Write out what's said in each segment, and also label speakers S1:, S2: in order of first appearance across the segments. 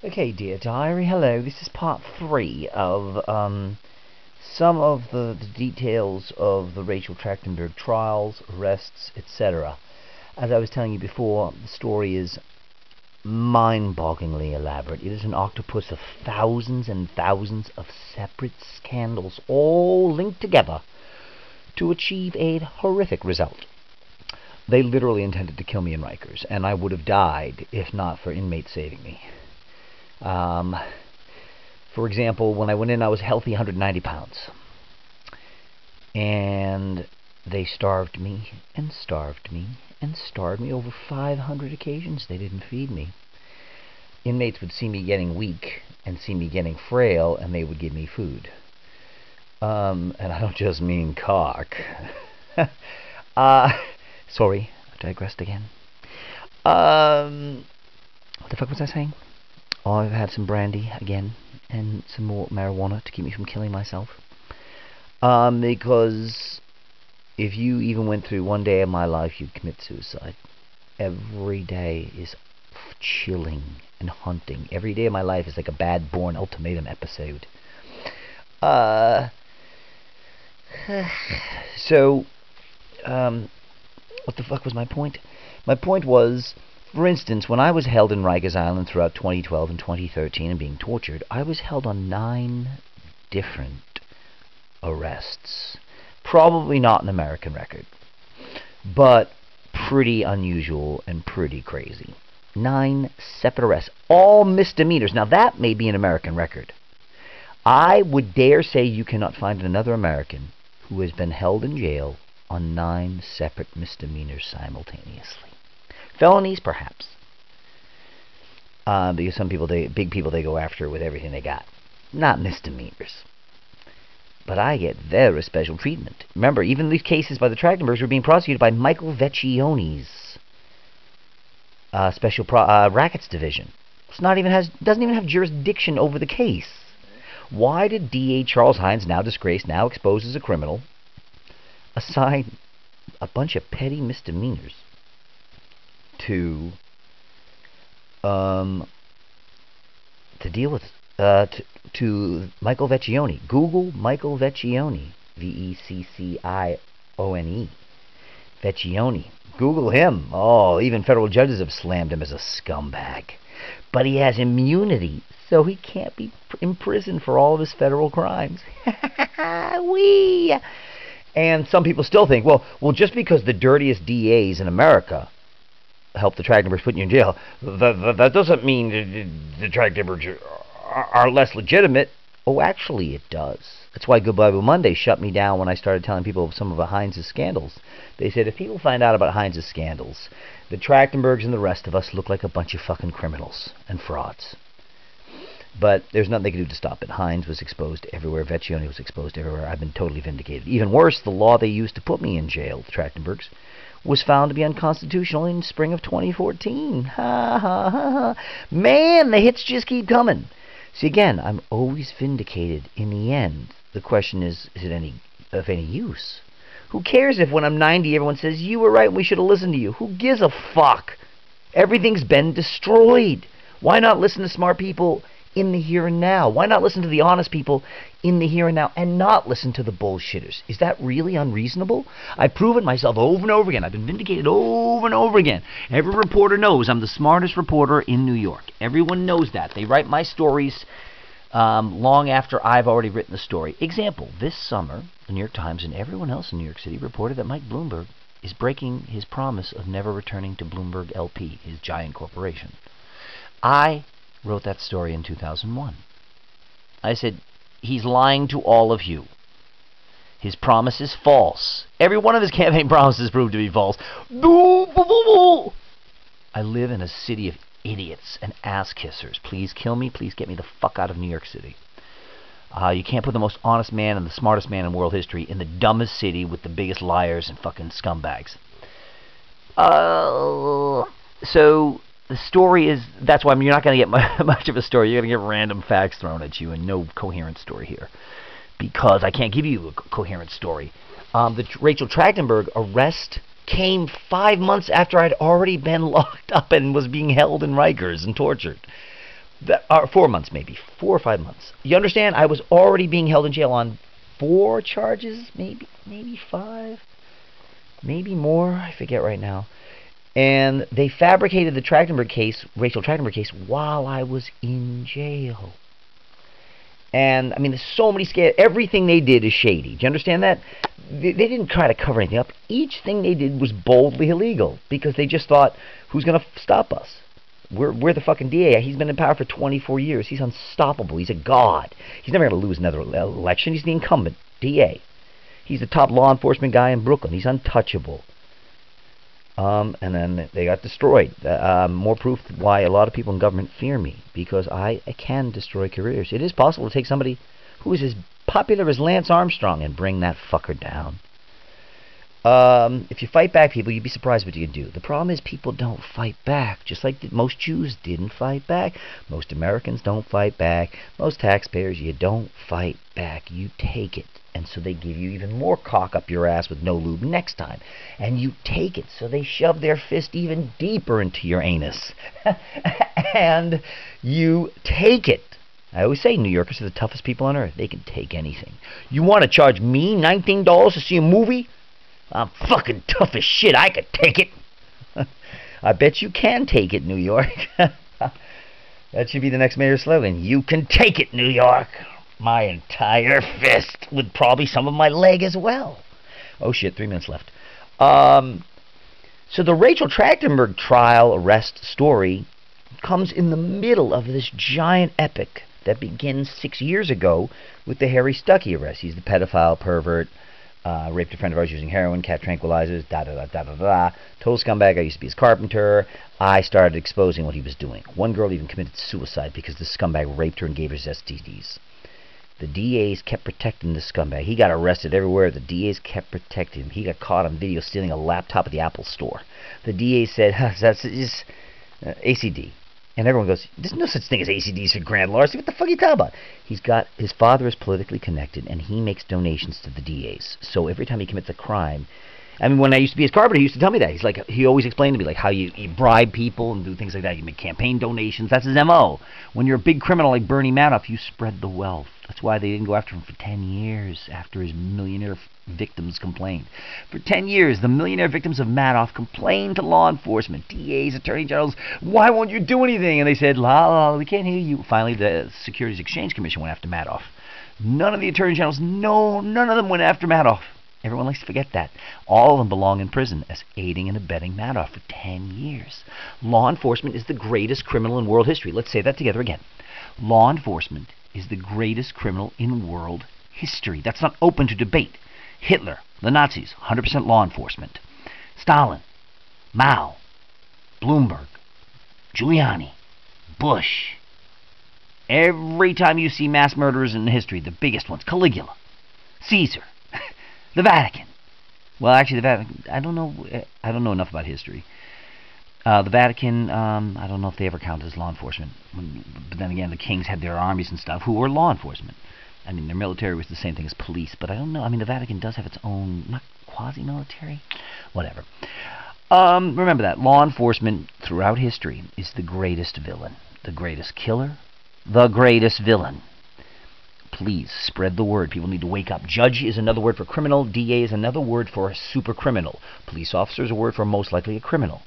S1: Okay, dear diary, hello. This is part 3 of some of the details of the Rachel Trachtenberg trials, arrests, etc. As I was telling you before, the story is mind-bogglingly elaborate. It is an octopus of thousands and thousands of separate scandals, all linked together to achieve a horrific result. They literally intended to kill me in Rikers, and I would have died if not for inmates saving me. For example, when I went in, I was healthy, 190 pounds. And they starved me, and starved me, and starved me over 500 occasions. They didn't feed me. Inmates would see me getting weak, and see me getting frail, and they would give me food. And I don't just mean cock. Sorry, I digressed again. What the fuck was I saying? Oh, I've had some brandy again, and some more marijuana to keep me from killing myself. Because if you even went through one day of my life, you'd commit suicide. Every day is chilling and haunting. Every day of my life is like a Bad Born Ultimatum episode. So, what the fuck was my point? My point was, for instance, when I was held in Rikers Island throughout 2012 and 2013 and being tortured, I was held on 9 different arrests. Probably not an American record, but pretty unusual and pretty crazy. 9 separate arrests, all misdemeanors. Now that may be an American record. I would dare say you cannot find another American who has been held in jail on 9 separate misdemeanors simultaneously. Felonies, perhaps. Because some people, big people, they go after with everything they got. Not misdemeanors. But I get very special treatment. Remember, even these cases by the Trachtenbergs were being prosecuted by Michael Vecchione's Special Rackets Division. Doesn't even have jurisdiction over the case. Why did D.A. Charles Hines, now disgraced, now exposed as a criminal, assign a bunch of petty misdemeanors to deal with to Michael Vecchione? Google Michael Vecchione, Veccione, Vecchione. Google him. Oh, even federal judges have slammed him as a scumbag. But he has immunity, so he can't be imprisoned for all of his federal crimes. Wee! And some people still think, well, just because the dirtiest DAs in America help the Trachtenbergs put you in jail, that doesn't mean the Trachtenbergs are less legitimate. Oh, actually it does. That's why Goodbye Blue Monday shut me down when I started telling people of some of Hines' scandals. They said, if people find out about Hines' scandals, the Trachtenbergs and the rest of us look like a bunch of fucking criminals and frauds. But there's nothing they can do to stop it. Hines was exposed everywhere. Vecchione was exposed everywhere. I've been totally vindicated. Even worse, the law they used to put me in jail, the Trachtenbergs, was found to be unconstitutional in spring of 2014. Ha ha ha ha. Man, the hits just keep coming. See, again, I'm always vindicated in the end. The question is it of any use? Who cares if when I'm 90 everyone says, you were right and we should have listened to you? Who gives a fuck? Everything's been destroyed. Why not listen to smart people in the here and now? Why not listen to the honest people in the here and now and not listen to the bullshitters? Is that really unreasonable? I've proven myself over and over again. I've been vindicated over and over again. Every reporter knows I'm the smartest reporter in New York. Everyone knows that. They write my stories long after I've already written the story. Example, this summer, the New York Times and everyone else in New York City reported that Mike Bloomberg is breaking his promise of never returning to Bloomberg LP, his giant corporation. I wrote that story in 2001. I said, he's lying to all of you. His promise is false. Every one of his campaign promises proved to be false. I live in a city of idiots and ass-kissers. Please kill me. Please get me the fuck out of New York City. You can't put the most honest man and the smartest man in world history in the dumbest city with the biggest liars and fucking scumbags. So the story is, that's why you're not going to get much of a story. You're going to get random facts thrown at you and no coherent story here. Because I can't give you a coherent story. The Rachel Trachtenberg arrest came 5 months after I'd already been locked up and was being held in Rikers and tortured. Or 4 months, maybe 4 or 5 months. You understand? I was already being held in jail on 4 charges, maybe 5, maybe more. I forget right now. And they fabricated the Trachtenberg case, Rachel Trachtenberg case, while I was in jail. And, I mean, there's so many scams. Everything they did is shady. Do you understand that? They didn't try to cover anything up. Each thing they did was boldly illegal because they just thought, who's going to stop us? We're the fucking DA. He's been in power for 24 years. He's unstoppable. He's a god. He's never going to lose another election. He's the incumbent DA. He's the top law enforcement guy in Brooklyn. He's untouchable. And then they got destroyed. More proof why a lot of people in government fear me, because I can destroy careers. It is possible to take somebody who is as popular as Lance Armstrong and bring that fucker down. If you fight back, people, you'd be surprised what you can do. The problem is people don't fight back, just like most Jews didn't fight back. Most Americans don't fight back. Most taxpayers, you don't fight back. You take it. And so they give you even more cock up your ass with no lube next time. And you take it. So they shove their fist even deeper into your anus. And you take it. I always say New Yorkers are the toughest people on earth. They can take anything. You want to charge me $19 to see a movie? I'm fucking tough as shit. I could take it. I bet you can take it, New York. That should be the next mayor's slogan. You can take it, New York. My entire fist, with probably some of my leg as well. Oh shit, 3 minutes left. So the Rachel Trachtenberg trial arrest story comes in the middle of this giant epic that begins 6 years ago with the Harry Stuckey arrest. He's the pedophile pervert, raped a friend of ours using heroin, cat tranquilizers, da-da-da-da-da-da. Total scumbag. I used to be his carpenter. I started exposing what he was doing. One girl even committed suicide because the scumbag raped her and gave her STDs. The DAs kept protecting the scumbag. He got arrested everywhere. The DAs kept protecting him. He got caught on video stealing a laptop at the Apple store. The DA said, that's just ACD. And everyone goes, there's no such thing as ACDs for grand larceny. What the fuck are you talking about? His father is politically connected, and he makes donations to the DAs. So every time he commits a crime, I mean, when I used to be his carpenter, he used to tell me that. He always explained to me like how you bribe people and do things like that. You make campaign donations. That's his MO. When you're a big criminal like Bernie Madoff, you spread the wealth. That's why they didn't go after him for 10 years after his millionaire victims complained. For 10 years, the millionaire victims of Madoff complained to law enforcement, DAs, attorney generals, why won't you do anything? And they said, we can't hear you. Finally, the Securities Exchange Commission went after Madoff. None of the attorney generals, none of them went after Madoff. Everyone likes to forget that. All of them belong in prison as aiding and abetting Madoff for 10 years. Law enforcement is the greatest criminal in world history. Let's say that together again. Law enforcement is the greatest criminal in world history. That's not open to debate. Hitler, the Nazis, 100% law enforcement. Stalin, Mao, Bloomberg, Giuliani, Bush. Every time you see mass murderers in history, the biggest ones, Caligula, Caesar, the Vatican. Well, actually, the Vatican, I don't know enough about history. The Vatican, I don't know if they ever count as law enforcement. But then again, the kings had their armies and stuff who were law enforcement. I mean, their military was the same thing as police, but I don't know. I mean, the Vatican does have its own, not quasi-military? Whatever. Remember that. Law enforcement throughout history is the greatest villain. The greatest killer. The greatest villain. Please, spread the word. People need to wake up. Judge is another word for criminal. DA is another word for a super criminal. Police officer is a word for most likely a criminal.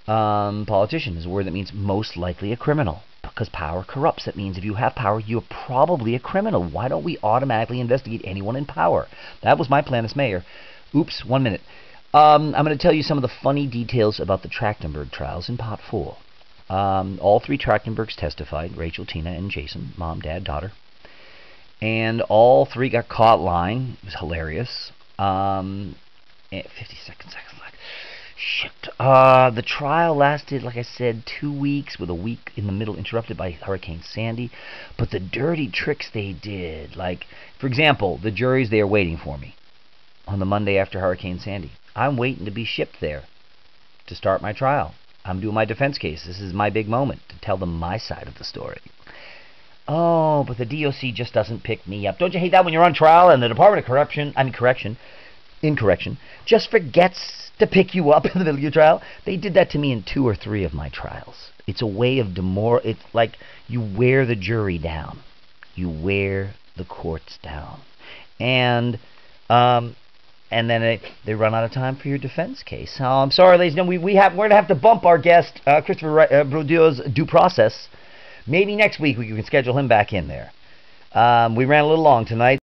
S1: Politician is a word that means most likely a criminal. Because power corrupts. That means if you have power, you're probably a criminal. Why don't we automatically investigate anyone in power? That was my plan as mayor. Oops, 1 minute. I'm going to tell you some of the funny details about the Trachtenberg trials in Part 4. All 3 Trachtenbergs testified. Rachel, Tina, and Jason. Mom, dad, daughter. And all 3 got caught lying. It was hilarious. 50 seconds left. Shit. The trial lasted, like I said, 2 weeks, with a week in the middle interrupted by Hurricane Sandy. But the dirty tricks they did, like, for example, the jury's there waiting for me on the Monday after Hurricane Sandy. I'm waiting to be shipped there to start my trial. I'm doing my defense case. This is my big moment to tell them my side of the story. Oh, but the DOC just doesn't pick me up. Don't you hate that when you're on trial and the Department of Correction correction, just forgets to pick you up in the middle of your trial. They did that to me in 2 or 3 of my trials. It's a way of it's like you wear the jury down. You wear the courts down. And then they run out of time for your defense case. Oh, I'm sorry, ladies and gentlemen, we're going to have to bump our guest, Christopher Brodio's due process. Maybe next week we can schedule him back in there. We ran a little long tonight.